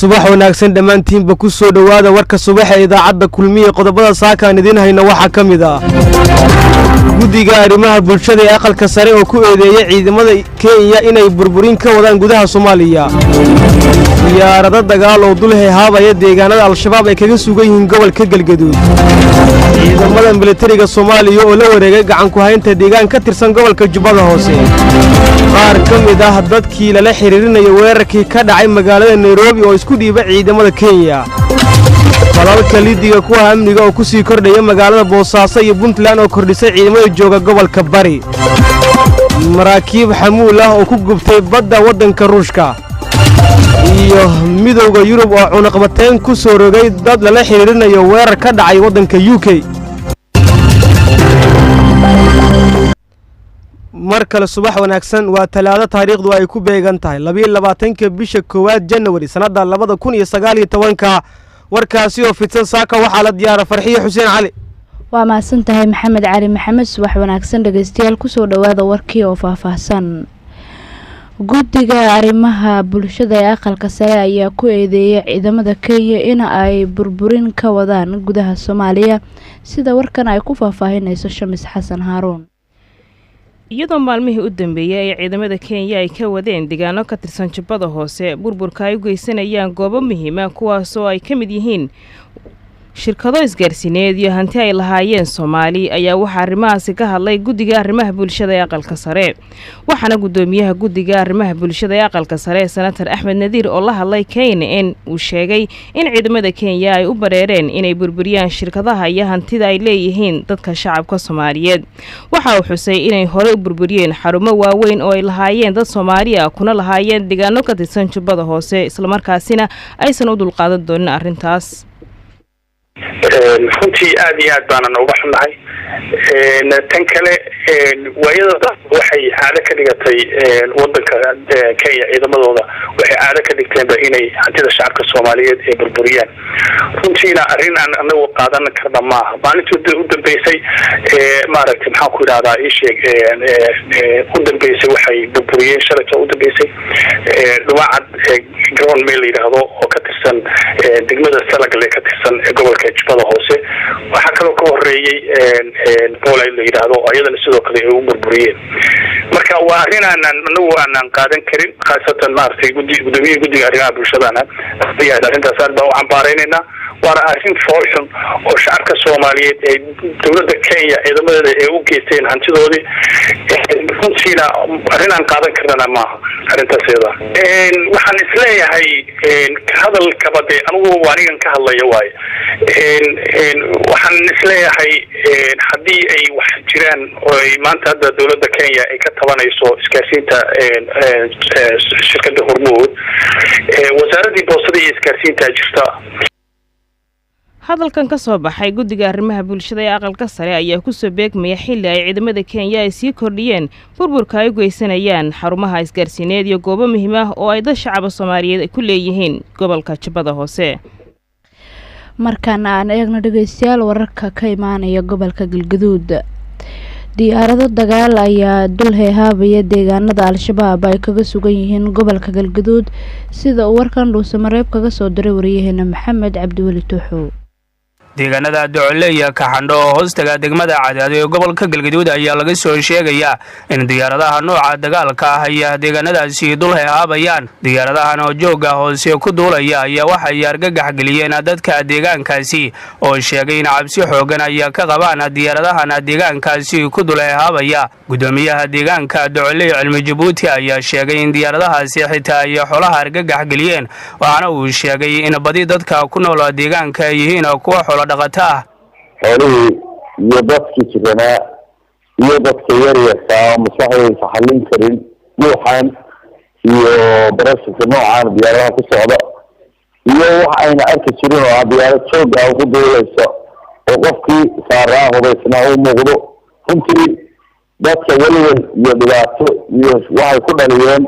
subax wanaagsan dhamaantiinba ku soo dhawaada warka subax ee idaacadda kulmiye qodobada saakaan idin hayna waxa kamid ah guddiga arrimaha bulshada ee aqalka sare oo ku eedeeyay ciidamada Kenya inay burburin ka wadaan gudaha Soomaaliya diyaarado dagaal oo dul heehaabaya deegaanada al-shabaab ay kaga sugan yihiin gobolka Galgaduud ciidamada militariga Soomaaliya oo la wareegay gacan ku haynta deegaan ka tirsan gobolka Jubbada Hoose qaar kamid ah dadkii la xiriirinayay weerarkii ka dhacay magaalada Nairobi oo isku dhiibay ciidamada Kenya falalka lidiga kuwa amniga oo ku sii kordhaya magaalada Boosaaso iyo Puntland oo kordhisay ciidamada jooga gobolka Bari maraakiib xamuul ah oo ku gubtay badda wadanka Ruushka iyo midowga Yurub oo cunaqabateyn ku soo rogay dad la xiriirinayo weerar ka dhacay wadanka UK markale subax wanaagsan waa talaado taariikhdu ay ku beegan tahay 22 bisha koowaad January sanada 2019 warkaasi oo fidsan saaka waxa la diyaar farxiyo Xuseen Cali waa maasan tahay Maxamed Cali Maxamed subax wanaagsan dhageystayaal ku soo dhawaada warkii oo faahfaahsan guddiga arrimaha bulshada ee aqalka sare ayaa ku eedeeyay ciidamada Kenya in ay burburin ka wadaan gudaha Soomaaliya sida warkan ay ku faahfaahinayso Shamis Xasan Haroon iyadoo maalmihii u dambeeyay ay ciidamada Kenya ay ka wadeen deegaano ka tirsan Jubbada Hoose burburka ay u geysanayaan goobo muhiim ah kuwaas oo ay ka mid yihiin shirkado isgaarsiineed iyo hanti ay lahaayeen Soomaali ayaa waxa arrimahaasi ka hadlay guddiga arrimaha bulshada ee aqalka sare waxaana gudoomiyaha guddiga arrimaha bulshada ee aqalka sare Senator Axmed Nadiir oo la hadlay KNN uu sheegay in ciidamada Kenya ay u bareereen inay burburiyaan shirkadaha iyo hantida ay leeyihiin dadka shacabka Soomaaliyeed waxa uu xusay inay hore u burburiyeen xarumo waaweyn oo ay lahaayeen dad Soomaali ah kuna lahaayeen deegaano ka tirsan Jubbada Hoose isla markaasina aysan u dulqaadan doonin arrintaas runtii aad iyo aad baan uga xunahay tan kale waayada waxay caado ka dhigatay wadanka Kenya ciidamadooda waxay caado ka dhigteen inay hantida shacabka Soomaaliyeed ay burburiyaan runtiina arrin aan anagu qaadan karna maaha maalintii u dambeysay maaragtay maxaan ku yiraahdaa ii sheeg u dambeysay waxay burburiyeen shalay u dambeysay dhumaacad ground mail yiraahdo oo ka tirsan degmada Salagle ka tirsan gobolka Jubbada Hoose waxa kale oo ka horeeyay boolay la yiraahdo ayadana sidoo kale ay u burburiyeen marka waa arrin aan qaadan karin khaasatan maartay guddiga arrimaha bulshada ayaa arrintaas aad baan u cambaaraynayna waana arrin foolxun oo shacabka Soomaaliyeed ee dawladda Kenya ciidamadeeda ay u geysteen hantidoodii runtiina arrin aan qaadan karna maaha arrintaasida waxaan isleeyahay hadalka bade anigu waanigan ka hadlayo waay waxaan isleeyahay haddii ay wax jiraan oo maanta hadda dawladda Kenya ay ka tabanayso isgaarsiinta shirkadda Hormuud wasaaradda boostada iyo isgaarsiinta jirta hadalkan ka soo baxay guddiga arrimaha bulshada ee aqalka sare ayaa ku soo beegmaya xilli ay ciidamada Kenya ay sii kordhiyeen burburka ay u geysanayaan xarumaha isgaarsiineed iyo goobo muhiim ah oo ay dad shacab Soomaaliyeed ku leeyihiin gobolka Jubbada Hoose markaan aan eegno dhageystayaal wararka ka imaanaya gobolka Galgaduud diyaarado dagaal ayaa dul heehaabaya deegaanada al-shabaab ay kaga sugan yihiin gobolka Galgaduud sida uu warkan Dhuusamareeb kaga soo diray wariyaheena Maxamed Cabdiweli Tuuxo deegaanada Doole iyo Kaxandho oo hoostaga degmada Cadaad ee gobolka Galgaduud ayaa laga soo sheegayaa in diyaaradaha nooca dagaalka ah ay deegaanadaasi dul heehabayaan diyaaradahan oo jooga hoose ku duulaya ayaa waxay argagax galiyeen dadka deegaankaasi oo sheegay in cabsi xoogan ay ka qabaan diyaaradahan deegaankaasi ku dul heehabaya gudoomiyaha deegaanka Doole Cilmi Jabuuti ayaa sheegay in diyaaradahaasi xitaa ay xoolaha argagax galiyeen waxaana uu sheegay in badi dadka ku nool deegaanka ay yihiin kuwa dhaqataa xoolihii iyo dadkii jirana iyo dadka yaryarka maskaxdooda xallin karin buuxan iyo barashada noocan diyaaradaha ku socda iyo wax ayna arki jirin oo diyaarad joog ah ku duulayso oo qofkii saaraa hubaysna uu muuqdo runtii dadka waliba iyo dhibaato iyo waxay ku dhaliyeen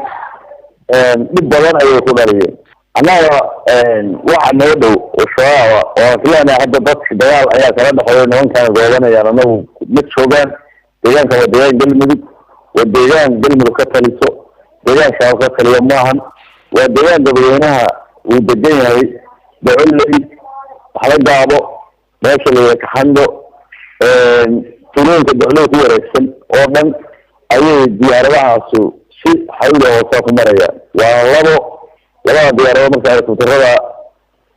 dhib badan ayay ku dhaliyeen annaga waxa noo dhow oo filaana hadda dadka dagaal ayaa kala dhaxeeyo nimankan goobanayaan anagu ma joogaan deegaanka waa deegaan Galmudug waa deegaan Galmudug ka taliso deegaanka ka taliyo maahan waa deegaan dadweynaha ودجن هاي دعلي على جابو ماشي اللي كحندو تنين كدعلي هو رئيسن ومن أي ديارها سو شيء حوله وصاف مريا والله لما ديارها مثلا تترى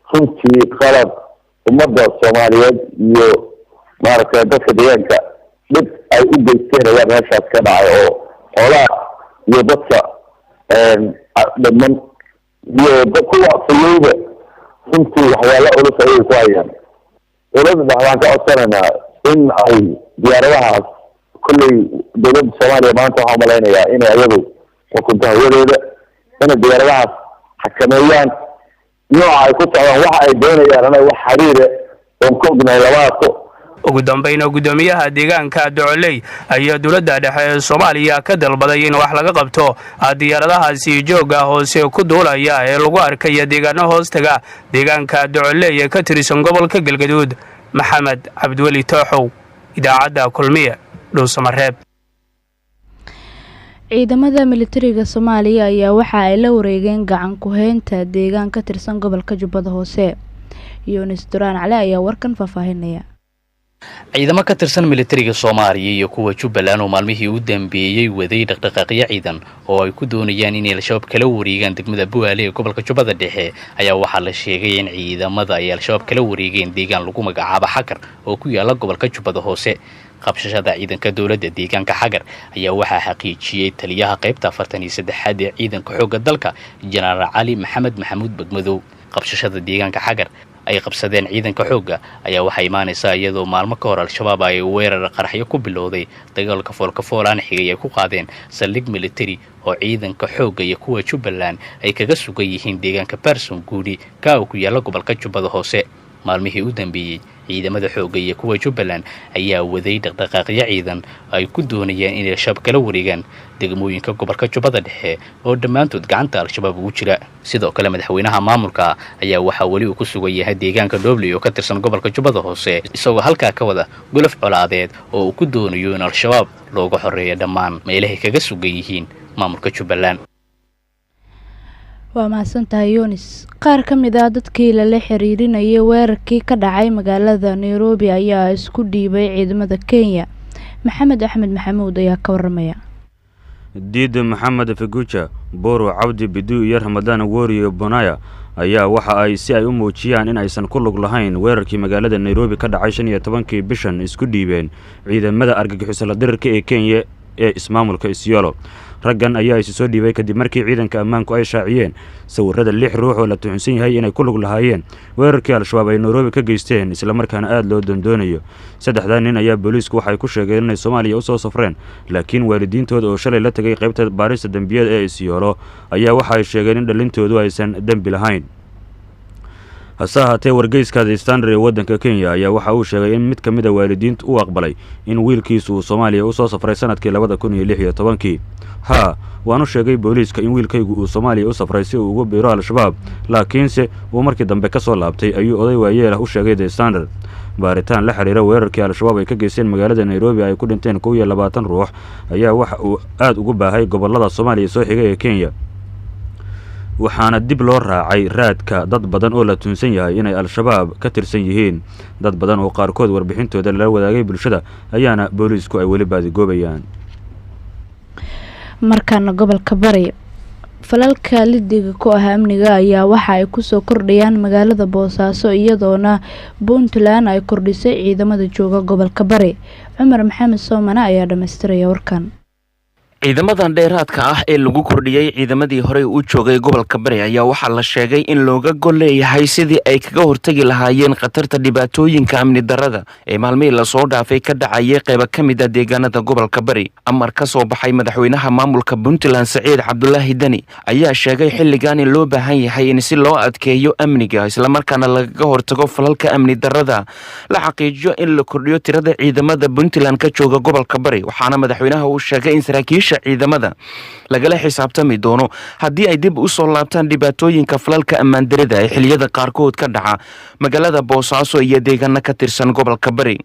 خمسي خلط ومضى الصوماليات يو ماركة دفع ديانك mid ay u geysteen meeshaas ka dhacay oo xoolaha iyo dadka dhammaan iyo kuwa fayowda runtii waxyaalo culus ayay ku hayaan dowladda waxaan ka codsanaynaa in ay diyaaradahaas kulley dowladda soomaaliya maanta waxaan malaynayaa inay ayadu xukunto hawadeeda inay diyaaradahaas xakameeyaan nooca ay ku socdaan waxa ay doonayaan inay wax xiriire oon ka ognahay lama arko ugu dambayna gudoomiyaha deegaanka Docoley ayaa dowladda dhexe ee Soomaaliya ka dalbaday in wax laga qabto diyaaradahaasi jooga hoose ku duulaya ee lagu arkay deegaano hoostaga deegaanka Docoley ee ka tirsan gobolka Galgaduud. Maxamed Cabdiwali Tooxow, idaacadda Kulmiye, Dhuusamareeb. ciidamada militariga Soomaaliya ayaa waxa ay la wareegeen gacan ku haynta deegaan ka tirsan gobolka Jubbada Hoose. Yunis Duraan Cali ayaa warkan faahfaahinaya. ciidamo ka tirsan militariga Soomaaliya iyo kuwa Jubbaland oo maalmihii u dambeeyay waday dhaqdhaqaaqyo ciidan oo ay ku doonayaan in al-shabaab kala wareegaan degmada Bu'aale ee gobolka Jubbada Dhexe ayaa waxaa la sheegay in ciidamada ay al-shabaab kala wareegeen deegaan lagu magacaabo Xakar oo ku yaala gobolka Jubbada Hoose. qabshashada ciidanka dowladda deegaanka Xagar ayaa waxaa xaqiijiyay taliyaha qaybta 43aad ee ciidanka xoogga dalka Jenaraal Cali Maxamed Maxamuud Bagmadow. qabshashada deegaanka Xagar ay qabsadeen ciidanka xoogga ayaa waxa imaanaysa iyadoo maalmo ka hor al-shabaab ay weerar qaraxyo ku bilowday dagaalka foolka-foolaan xigay ay ku qaadeen saldhig military oo ciidanka xoogga iyo kuwa Jubbaland ay kaga sugan yihiin deegaanka Person Guudi ka ku yaala gobolka Jubbada Hoose. maalmihii u dambeeyay ciidamada xoogga iyo kuwa Jubbaland ayaa waday dhaqdhaqaaqyo ciidan ay ku doonayaan in al-shabaab kala wareegaan degmooyinka gobolka Jubbada Dhexe oo dhammaantood gacanta al-shabaab ugu jira. sidoo kale madaxweynaha maamulka ayaa waxa wali uu ku sugan yahay deegaanka Dhobley oo ka tirsan gobolka Jubbada Hoose isagoo halka ka wada gulaf colaadeed oo uu ku doonayo in al-shabaab looga xoreeyo dhammaan meelaha kaga sugan yihiin maamulka Jubbaland. waa mahadsantahay Yunis. qaar ka mid ah dadkii la xiriirinayay weerarkii ka dhacay magaalada Nairobi ayaa isku dhiibay ciidamada Kenya. Maxamed Axmed Maxamuud ayaa ka waramaya. diid Maxamed Faguja Boro Cabdi Bidu iyo Ramadaan Wariyo Bonaya ayaa waxa ay si ay u muujiyaan in aysan ku lug lahayn weerarkii magaalada Nairobi ka dhacay 15kii bishan isku dhiibeen ciidamada argagixisada dirarka ee Kenya ee ismaamulka Isiolo. raggan ayaa isu soo dhiibay kadib markii ciidanka ammaanku ay shaaciyeen sawirrada 6 ruux oo la tuhunsan yahay inay ku lug lahaayeen weerarkii al-shabaab ay Nairobi ka geysteen isla markaana aad loo dondoonayo. saddexdan nin ayaa booliisku waxay ku sheegeen inay Soomaaliya u soo safreen, laakiin waalidiintooda oo shalay la tagay qaybta baarista dambiyada ee Isiolo ayaa waxa ay sheegeen in dhalintoodu aysan dambi lahayn. hase ahaatee wargeyska The Standard ee waddanka Kenya ayaa waxa uu sheegay in mid ka mid ah waalidiintu uu aqbalay in wiilkiisu uu Soomaaliya u soo safray sanadkii 2016. waanu sheegay booliiska in wiilkaygu uu Soomaaliya u safray si uu ugu biiro al-shabaab, laakiinse uu markii dambe ka soo laabtay ayuu oday waayeel ah u sheegay The Standard. baaritaan la xiriira weerarkii al-shabaab ay ka geysteen magaalada Nairobi ay ku dhinteen 20 ruux ayaa waxa uu aad ugu baahay gobolada Soomaaliya soo xigay ee Kenya. waxaana dib loo raacay raadka dad badan oo la tunsan yahay inay al-shabaab ka tirsan yihiin. dad badan oo qaarkood warbixintooda la wadaagay bulshada ayaana booliisku ay weli baadigoobayaan. markaana gobolka Bari falalka lidiga ku ah amniga ayaa waxa ay ku soo kordhayaan magaalada Boosaaso iyadoona Puntland ay kordhisay ciidamada jooga gobolka Bari. Cumar Maxamed Soomana ayaa dhameystiraya warkan. ciidamadan dheeraadka ah ee lagu kordhiyay ciidamadii hore u joogay gobolka Bari ayaa waxaa la sheegay in looga gol leeyahay sidii ay kaga hortagi lahaayeen khatarta dhibaatooyinka amni darrada ee maalmihii la soo dhaafay ka dhacayay qaybo ka mid ah deegaanada gobolka Bari. amar ka soo baxay madaxweynaha maamulka Puntland Saciid Cabdullaahi Dani ayaa sheegay xilligan in loo baahan yahay in si loo adkeeyo amniga isla markaana lagaga hortago falalka amni darrada la xaqiijiyo in la kordhiyo tirada ciidamada Puntland ka jooga gobolka Bari. waxaana madaxweynaha uu sheegay in saraakiisha ciidamada lagala xisaabtami doono haddii ay dib u soo laabtaan dhibaatooyinka falalka ammaan darrada ee xilliyada qaarkood ka dhaca magaalada Boosaaso iyo deegaano ka tirsan gobolka Bari.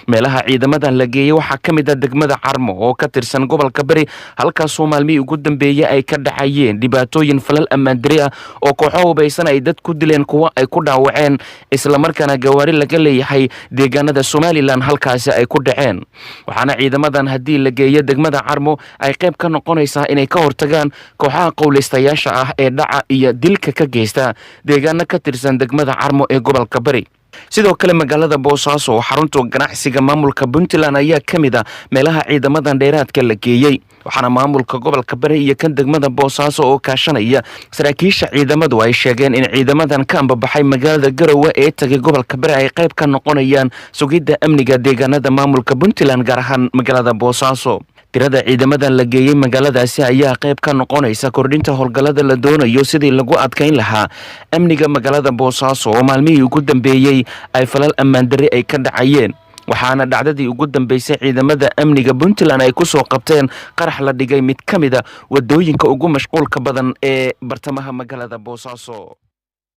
meelaha ciidamadan la geeyey waxaa ka mid ah degmada Carmo oo ka tirsan gobolka Bari halkaas maalmihii ugu dambeeyay ay ka dhacayeen dhibaatooyin falal ammaan darri ah oo kooxo hubaysan ay dad ku dileen kuwa ay ku dhaawaceen isla markaana gawaari laga leeyahay deegaanada Somaliland halkaas ay ku dhaceen waxaana ciidamadan haddii la geeyo degmada Carmo ay qayb ka noqonaysaa inay ka hortagaan kooxaha qowlaystayaasha ah ee dhaca iyo dilka ka geysta deegaano ka tirsan degmada Carmo ee gobolka Bari sidoo kale magaalada Boosaaso oo xarunta ganacsiga maamulka Puntland ayaa ka mid ah meelaha ciidamadan dheeraadka la geeyay waxaana maamulka gobolka Bari iyo kan degmada Boosaaso oo kaashanaya saraakiisha ciidamadu ay sheegeen in ciidamadan ka ambabaxay magaalada Garowe ee tagay gobolka Bari ay qayb ka noqonayaan sugidda amniga deegaanada maamulka Puntland gaar ahaan magaalada Boosaaso tirada ciidamadan la geeyay magaaladaasi ayaa qayb ka noqonaysa kordhinta howlgallada la doonayo sidii lagu adkeyn lahaa amniga magaalada Boosaaso oo maalmihii ugu dambeeyay ay falal ammaan darri ay ka dhacayeen waxaana dhacdadii ugu dambeysay ciidamada amniga Puntland ay ku soo qabteen qarax la dhigay mid ka mid ah wadooyinka ugu mashquulka badan ee bartamaha magaalada Boosaaso